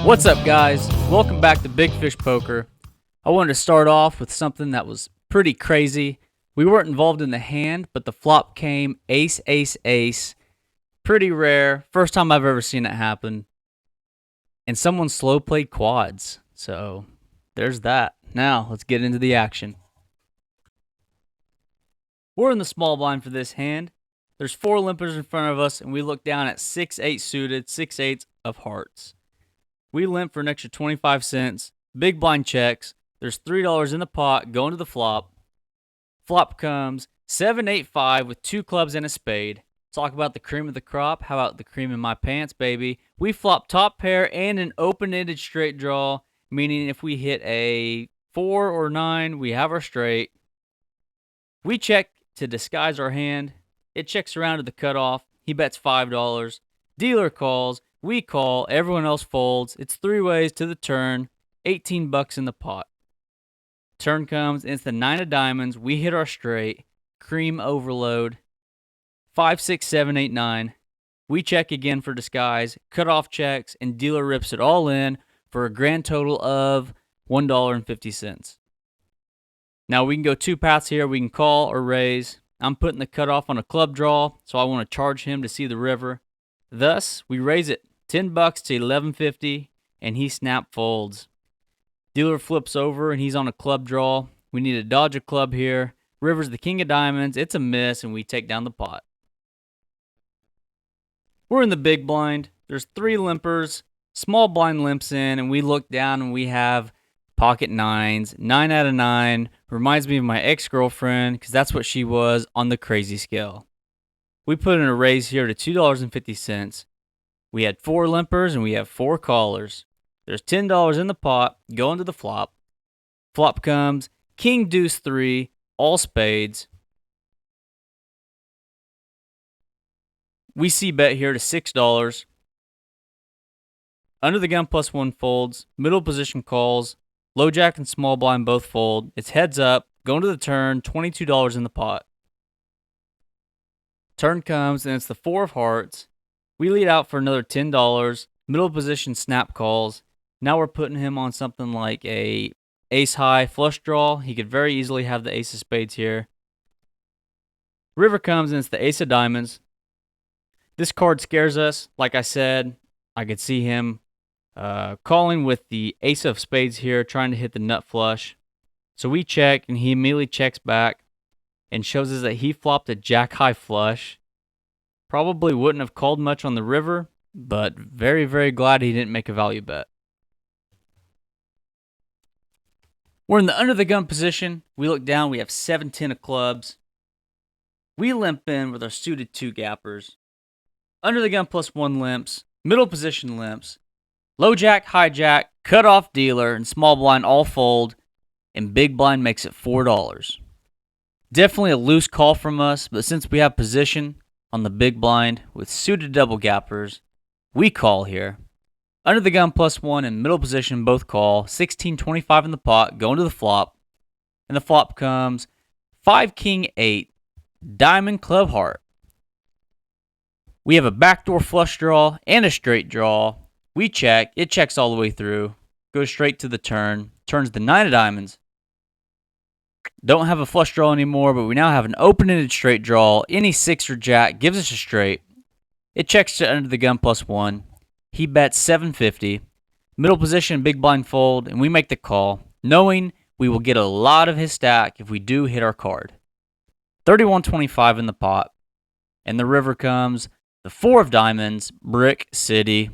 What's up, guys? Welcome back to Big Fish Poker. I wanted to start off with something that was pretty crazy. We weren't involved in the hand, but the flop came ace, ace, ace. Pretty rare. First time I've ever seen it happen. And someone slow played quads. So there's that. Now let's get into the action. We're in the small blind for this hand. There's 4 limpers in front of us, and we look down at 6-8 suited, 6-8 of hearts. We limp for an extra 25 cents. Big blind checks. There's $3 in the pot going to the flop. Flop comes 7-8-5 with 2 clubs and a spade. Talk about the cream of the crop. How about the cream in my pants, baby? We flop top pair and an open-ended straight draw, meaning if we hit a 4 or 9, we have our straight. We check to disguise our hand. It checks around to the cutoff. He bets $5. Dealer calls. We call. Everyone else folds. It's 3 ways to the turn. 18 bucks in the pot. Turn comes. It's the 9 of diamonds. We hit our straight. Cream overload. 5, 6, 7, 8, 9. We check again for disguise. Cutoff checks. And dealer rips it all in for a grand total of $1.50. Now we can go 2 paths here. We can call or raise. I'm putting the cutoff on a club draw, so I want to charge him to see the river. Thus, we raise it 10 bucks to $11.50, and he snap folds. Dealer flips over, and he's on a club draw. We need to dodge a club here. River's the king of diamonds. It's a miss, and we take down the pot. We're in the big blind. There's 3 limpers. Small blind limps in, and we look down, and we have pocket 9s. 9 out of 9. Reminds me of my ex-girlfriend, because that's what she was on the crazy scale. We put in a raise here to $2.50. We had 4 limpers and we have 4 callers. There's $10 in the pot, going to the flop. Flop comes king deuce 3, all spades. We see bet here to $6. Under the gun +1 folds. Middle position calls. Low jack and small blind both fold. It's heads up, going to the turn, $22 in the pot. Turn comes, and it's the 4 of hearts. We lead out for another $10. Middle position snap calls. Now we're putting him on something like a ace high flush draw. He could very easily have the ace of spades here. River comes, and it's the ace of diamonds. This card scares us. Like I said, I could see him calling with the ace of spades here, trying to hit the nut flush. So we check, and he immediately checks back and shows us that he flopped a jack high flush. Probably wouldn't have called much on the river, but very, very glad he didn't make a value bet. We're in the under the gun position. We look down, we have 7-10 of clubs. We limp in with our suited 2 gappers. Under the gun +1 limps. Middle position limps. Low jack, high jack, cut off dealer, and small blind all fold, and big blind makes it $4. Definitely a loose call from us, but since we have position on the big blind with suited double gappers, we call here. Under the gun +1 and middle position both call. 16-25 in the pot, going to the flop. And the flop comes 5 king 8, diamond club heart. We have a backdoor flush draw and a straight draw. We check. It checks all the way through. Goes straight to the turn. Turns the 9 of diamonds. Don't have a flush draw anymore, but we now have an open-ended straight draw. Any 6 or jack gives us a straight. It checks to under the gun +1. He bets $7.50. Middle position, big blind fold, and we make the call, knowing we will get a lot of his stack if we do hit our card. 31-25 in the pot. And the river comes the 4 of diamonds, brick city.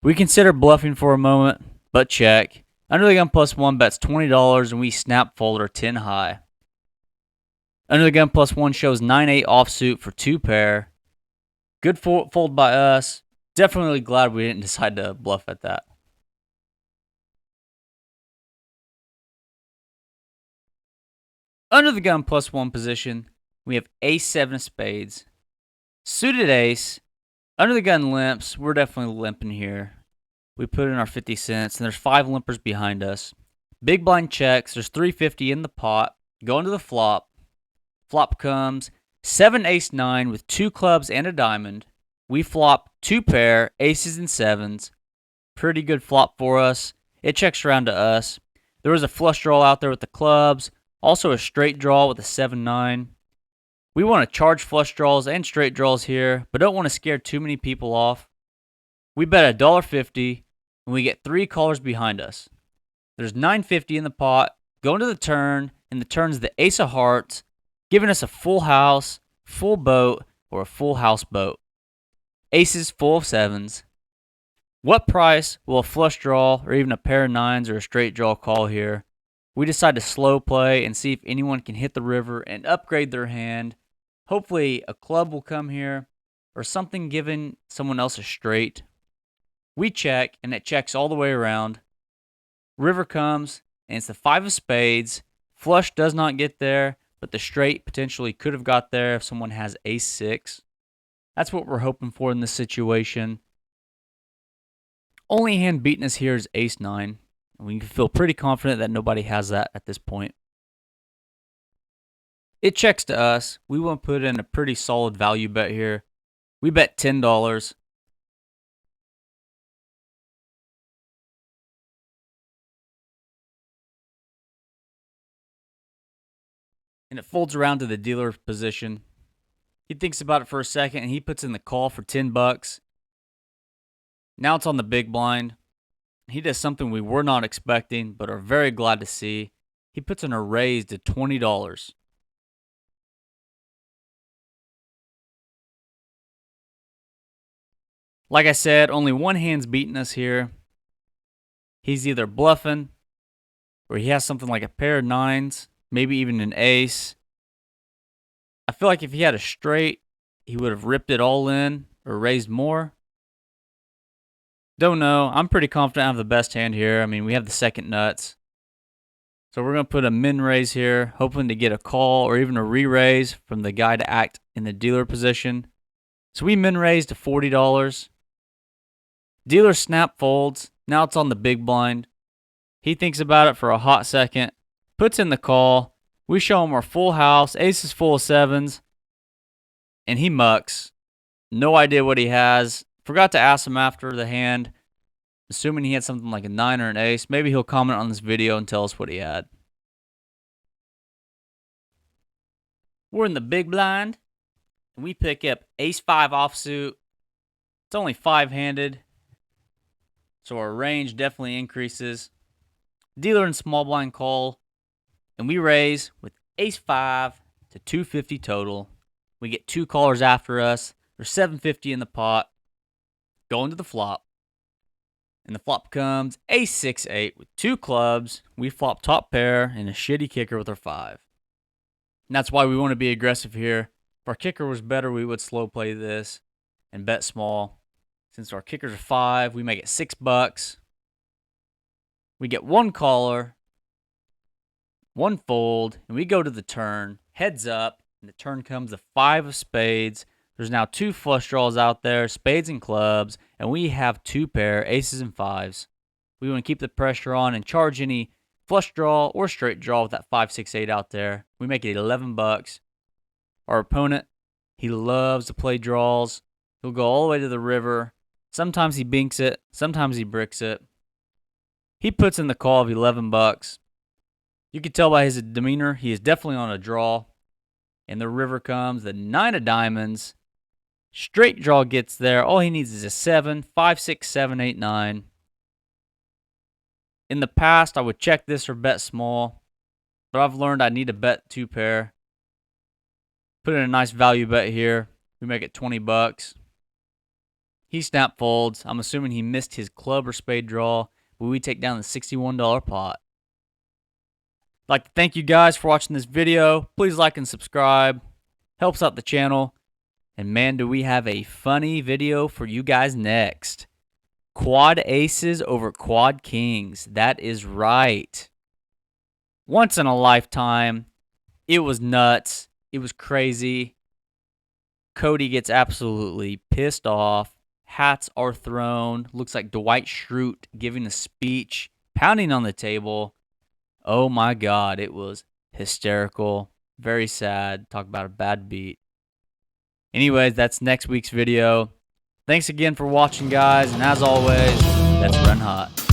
We consider bluffing for a moment, but check. Under the gun +1 bets $20, and we snap fold our 10 high. Under the gun +1 shows 9-8 offsuit for 2 pair. Good fold by us. Definitely glad we didn't decide to bluff at that. Under the gun +1 position, we have ace 7 of spades. Suited ace. Under the gun limps. We're definitely limping here. We put in our 50 cents, and there's 5 limpers behind us. Big blind checks. There's $3.50 in the pot. Going to the flop. Flop comes 7 ace 9 with 2 clubs and a diamond. We flop 2 pair, aces and sevens. Pretty good flop for us. It checks around to us. There was a flush draw out there with the clubs, also a straight draw with a 7-9. We want to charge flush draws and straight draws here, but don't want to scare too many people off. We bet $1.50, and we get 3 callers behind us. There's $9.50 in the pot, going to the turn, and the turn's the ace of hearts, giving us a full house, full boat, or a full house boat. Aces full of sevens. What price will a flush draw or even a pair of nines or a straight draw call here? We decide to slow play and see if anyone can hit the river and upgrade their hand. Hopefully a club will come here or something giving someone else a straight. We check and it checks all the way around. River comes and it's the 5 of spades. Flush does not get there, but the straight potentially could have got there if someone has ace 6. That's what we're hoping for in this situation. Only hand beating us here is ace 9. And we can feel pretty confident that nobody has that at this point. It checks to us. We want to put in a pretty solid value bet here. We bet $10. And it folds around to the dealer's position. He thinks about it for a second and he puts in the call for $10. Now it's on the big blind. He does something we were not expecting but are very glad to see. He puts in a raise to $20. Like I said, only one hand's beating us here. He's either bluffing or he has something like a pair of nines, maybe even an ace. I feel like if he had a straight, he would have ripped it all in or raised more. Don't know. I'm pretty confident I have the best hand here. I mean, we have the second nuts. So we're going to put a min raise here, hoping to get a call or even a re-raise from the guy to act in the dealer position. So we min raise to $40. Dealer snap folds. Now it's on the big blind. He thinks about it for a hot second, puts in the call. We show him our full house, aces full of sevens, and he mucks. No idea what he has. Forgot to ask him after the hand. Assuming he had something like a 9 or an ace. Maybe he'll comment on this video and tell us what he had. We're in the big blind. And we pick up ace 5 offsuit. It's only 5-handed. So our range definitely increases. Dealer and small blind call. And we raise with ace 5 to $250 total. We get 2 callers after us. There's $750 in the pot. Going to the flop. And the flop comes ace 6-8 with 2 clubs. We flop top pair and a shitty kicker with our 5. And that's why we want to be aggressive here. If our kicker was better, we would slow play this and bet small. Since our kickers are 5, we make it $6. We get 1 caller, 1 fold, and we go to the turn. Heads up, and the turn comes the 5 of spades. There's now 2 flush draws out there, spades and clubs, and we have 2 pair, aces and 5s. We want to keep the pressure on and charge any flush draw or straight draw with that 5, 6, 8 out there. We make it $11. Our opponent, he loves to play draws. He'll go all the way to the river. Sometimes he binks it, sometimes he bricks it. He puts in the call of $11. You can tell by his demeanor, he is definitely on a draw. And the river comes, the 9 of diamonds. Straight draw gets there. All he needs is a 7, 5, 6, 7, 8, 9. In the past, I would check this or bet small. But I've learned I need to bet 2 pair. Put in a nice value bet here. We make it $20. He snap folds. I'm assuming he missed his club or spade draw. But we take down the $61 pot. I'd like to thank you guys for watching this video. Please like and subscribe. Helps out the channel. And man, do we have a funny video for you guys next. Quad aces over quad kings. That is right. Once in a lifetime. It was nuts. It was crazy. Cody gets absolutely pissed off. Hats are thrown. Looks like Dwight Schrute giving a speech. Pounding on the table. Oh my God. It was hysterical. Very sad. Talk about a bad beat. Anyways, that's next week's video. Thanks again for watching, guys. And as always, Let's run hot.